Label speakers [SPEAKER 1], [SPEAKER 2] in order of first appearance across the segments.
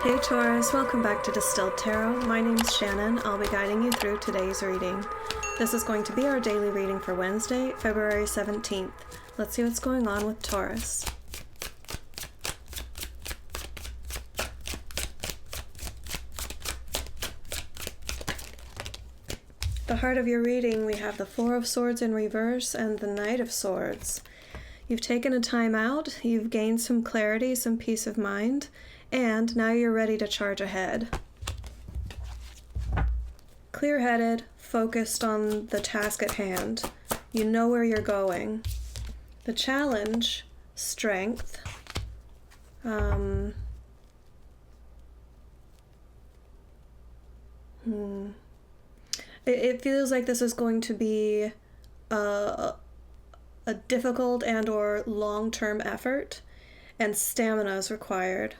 [SPEAKER 1] Hey Taurus, welcome back to Distilled Tarot. My name's Shannon. I'll be guiding you through today's reading. This is going to be our daily reading for Wednesday, February 17th. Let's see what's going on with Taurus. The heart of your reading, we have the Four of Swords in reverse and the Knight of Swords. You've taken a time out, you've gained some clarity, some peace of mind, and now you're ready to charge ahead. Clear-headed, focused on the task at hand. You know where you're going. The challenge, strength. It feels like this is going to be a difficult and or long-term effort, and stamina is required.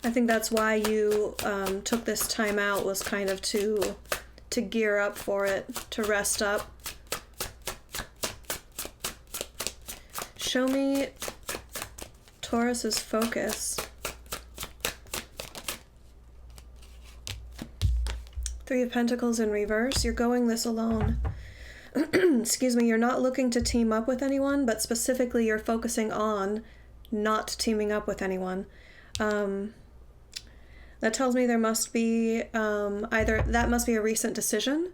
[SPEAKER 1] I think that's why you took this time out, was kind of to gear up for it, to rest up. Show me Taurus's focus. Three of Pentacles in reverse. You're going this alone. Excuse me, you're not looking to team up with anyone, but specifically you're focusing on not teaming up with anyone. That tells me there must be either that must be a recent decision.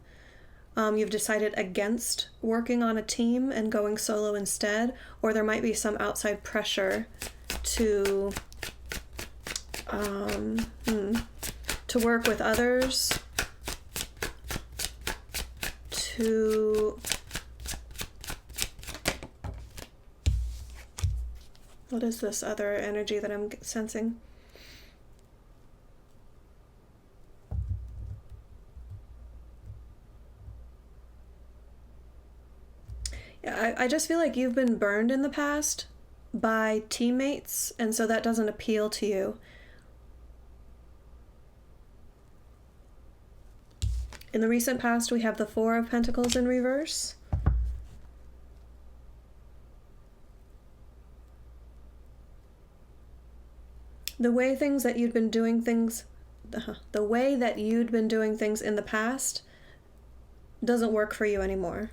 [SPEAKER 1] You've decided against working on a team and going solo instead, or there might be some outside pressure to work with others, what is this other energy that I'm sensing? Yeah, I just feel like you've been burned in the past by teammates, and so that doesn't appeal to you. In the recent past, we have the Four of Pentacles in reverse. The way that you'd been doing things in the past doesn't work for you anymore.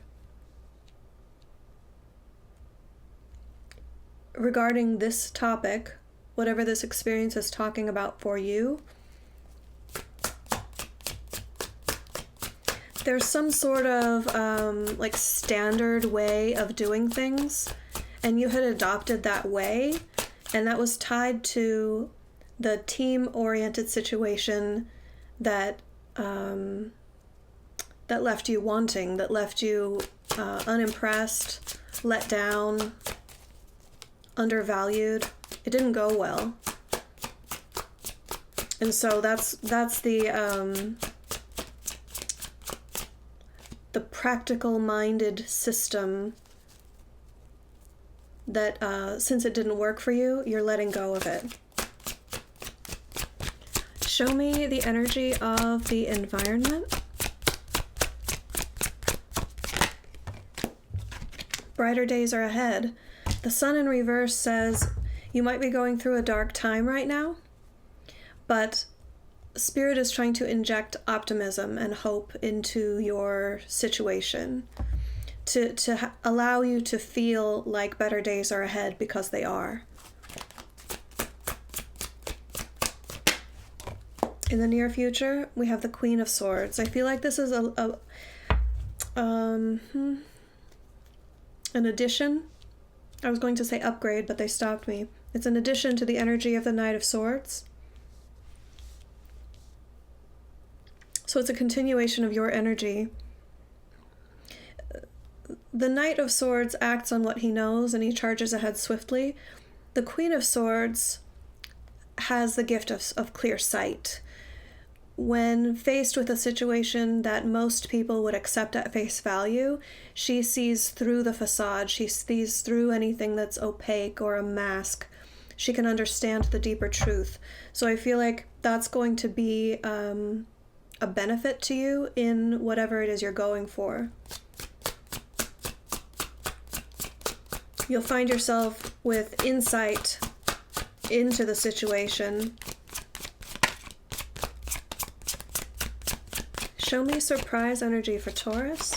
[SPEAKER 1] Regarding this topic, whatever this experience is talking about for you, there's some sort of like standard way of doing things, and you had adopted that way, and that was tied to the team-oriented situation that left you wanting, that left you unimpressed, let down, undervalued. It didn't go well, and so that's the practical-minded system that since it didn't work for you, you're letting go of it. Show me the energy of the environment. Brighter days are ahead. The Sun in reverse says you might be going through a dark time right now, but Spirit is trying to inject optimism and hope into your situation to allow you to feel like better days are ahead, because they are. In the near future, we have the Queen of Swords. I feel like this is an addition. I was going to say upgrade, but they stopped me. It's an addition to the energy of the Knight of Swords. So it's a continuation of your energy. The Knight of Swords acts on what he knows, and he charges ahead swiftly. The Queen of Swords has the gift of clear sight. When faced with a situation that most people would accept at face value, she sees through the facade. She sees through anything that's opaque or a mask. She can understand the deeper truth. So I feel like that's going to be a benefit to you in whatever it is you're going for. You'll find yourself with insight into the situation. Show me surprise energy for Taurus.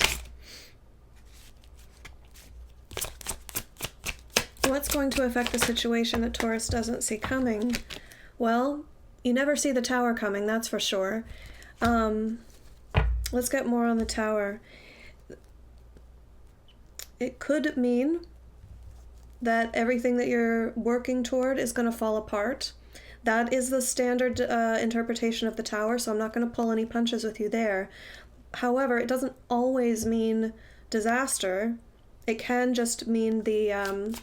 [SPEAKER 1] What's going to affect the situation that Taurus doesn't see coming? Well, you never see the Tower coming, that's for sure. Let's get more on the Tower. It could mean that everything that you're working toward is going to fall apart. That is the standard interpretation of the Tower, so I'm not going to pull any punches with you there. However, it doesn't always mean disaster. It can just mean the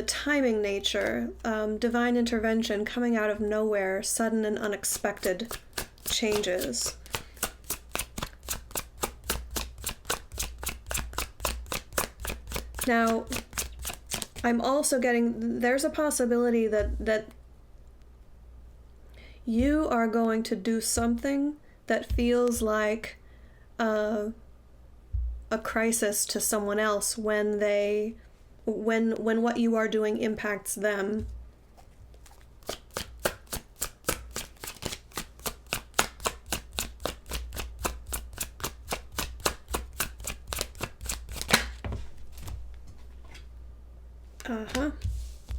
[SPEAKER 1] timing nature, divine intervention coming out of nowhere, sudden and unexpected changes. Now, I'm also getting, there's a possibility that you are going to do something that feels like a crisis to someone else when what you are doing impacts them.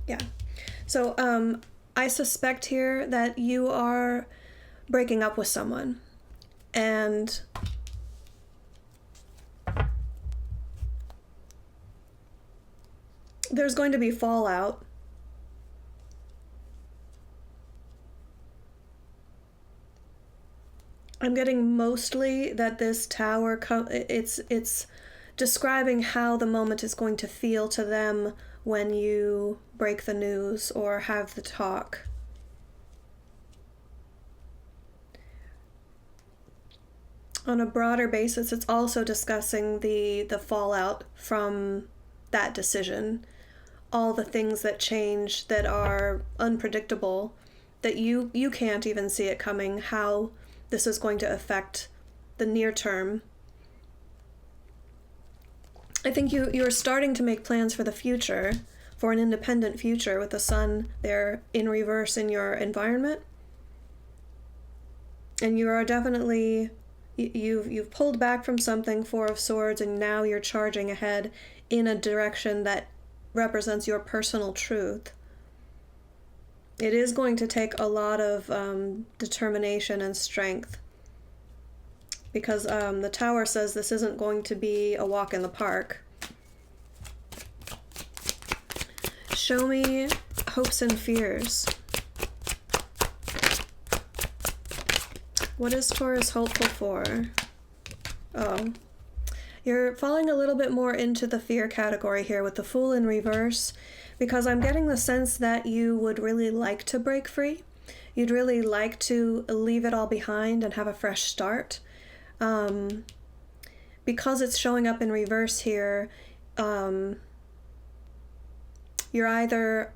[SPEAKER 1] Yeah. So, I suspect here that you are breaking up with someone, and there's going to be fallout. I'm getting mostly that this Tower, it's describing how the moment is going to feel to them when you break the news or have the talk. On a broader basis, it's also discussing the fallout from that decision. All the things that change, that are unpredictable, that you can't even see it coming, how this is going to affect the near term. I think you're starting to make plans for the future, for an independent future with the Sun there in reverse in your environment. And you are definitely, you've pulled back from something, Four of Swords, and now you're charging ahead in a direction that represents your personal truth. It is going to take a lot of determination and strength, because the Tower says this isn't going to be a walk in the park. Show me hopes and fears. What is Taurus hopeful for? Oh, you're falling a little bit more into the fear category here with the Fool in reverse, because I'm getting the sense that you would really like to break free. You'd really like to leave it all behind and have a fresh start. Because it's showing up in reverse here, you're either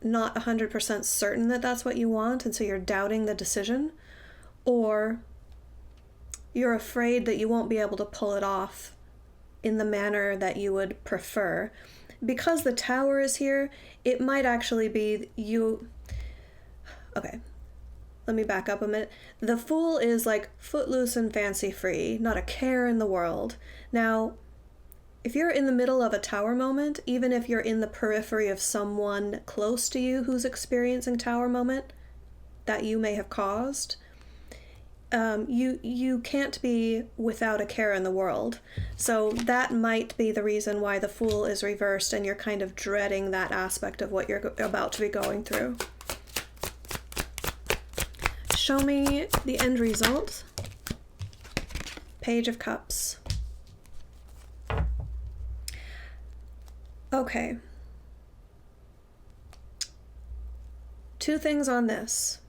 [SPEAKER 1] not 100% certain that that's what you want, and so you're doubting the decision, or you're afraid that you won't be able to pull it off in the manner that you would prefer. Because the Tower is here, it might actually be you... Okay. Let me back up a minute. The Fool is like footloose and fancy-free, not a care in the world. Now, if you're in the middle of a Tower moment, even if you're in the periphery of someone close to you who's experiencing Tower moment that you may have caused, you can't be without a care in the world. So that might be the reason why the Fool is reversed and you're kind of dreading that aspect of what you're about to be going through. Show me the end result. Page of Cups. Okay. Two things on this.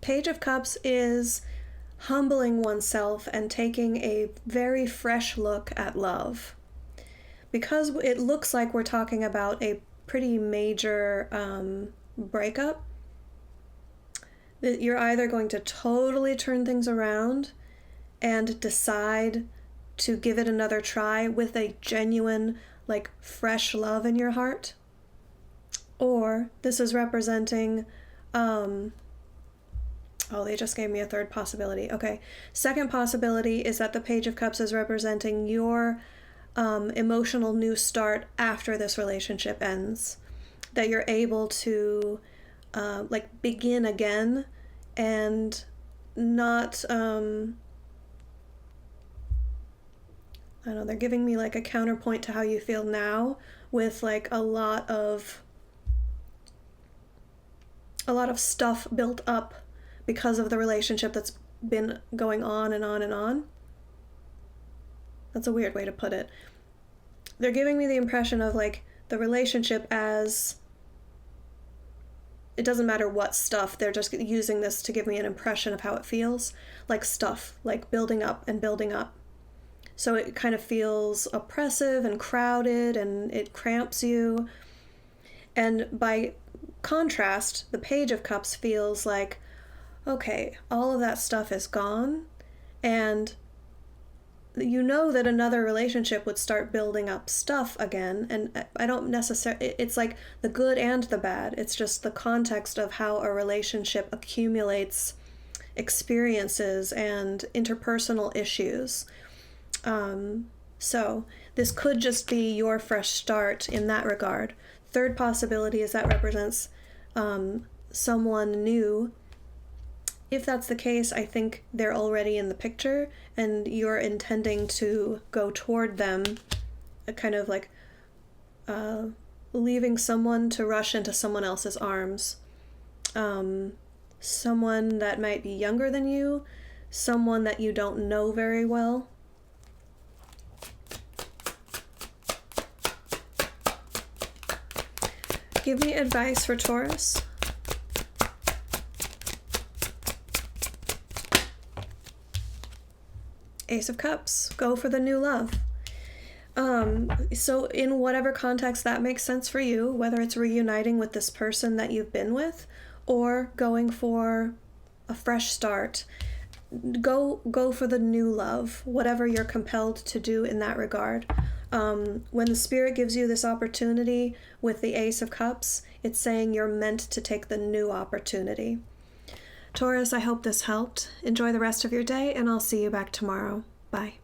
[SPEAKER 1] Page of Cups is humbling oneself and taking a very fresh look at love. Because it looks like we're talking about a pretty major breakup, that you're either going to totally turn things around and decide to give it another try with a genuine, like, fresh love in your heart, Or this is representing, oh, they just gave me a third possibility. Okay. Second possibility is that the Page of Cups is representing your emotional new start after this relationship ends. That you're able to like begin again and not, I don't know, they're giving me like a counterpoint to how you feel now with like a lot of stuff built up because of the relationship that's been going on and on and on. That's a weird way to put it. They're giving me the impression of like the relationship as, it doesn't matter what stuff, they're just using this to give me an impression of how it feels. Like stuff, like building up and building up. So it kind of feels oppressive and crowded and it cramps you. And by contrast, the Page of Cups feels like, okay, all of that stuff is gone, and you know that another relationship would start building up stuff again, and I don't necessarily, it's like the good and the bad. It's just the context of how a relationship accumulates experiences and interpersonal issues. So this could just be your fresh start in that regard. Third possibility is that represents someone new. If that's the case, I think they're already in the picture and you're intending to go toward them, kind of like leaving someone to rush into someone else's arms. Someone that might be younger than you, someone that you don't know very well. Give me advice for Taurus. Ace of Cups. Go for the new love. So in whatever context that makes sense for you, whether it's reuniting with this person that you've been with or going for a fresh start, go for the new love, whatever you're compelled to do in that regard. When the Spirit gives you this opportunity with the Ace of Cups, it's saying you're meant to take the new opportunity. Taurus, I hope this helped. Enjoy the rest of your day, and I'll see you back tomorrow. Bye.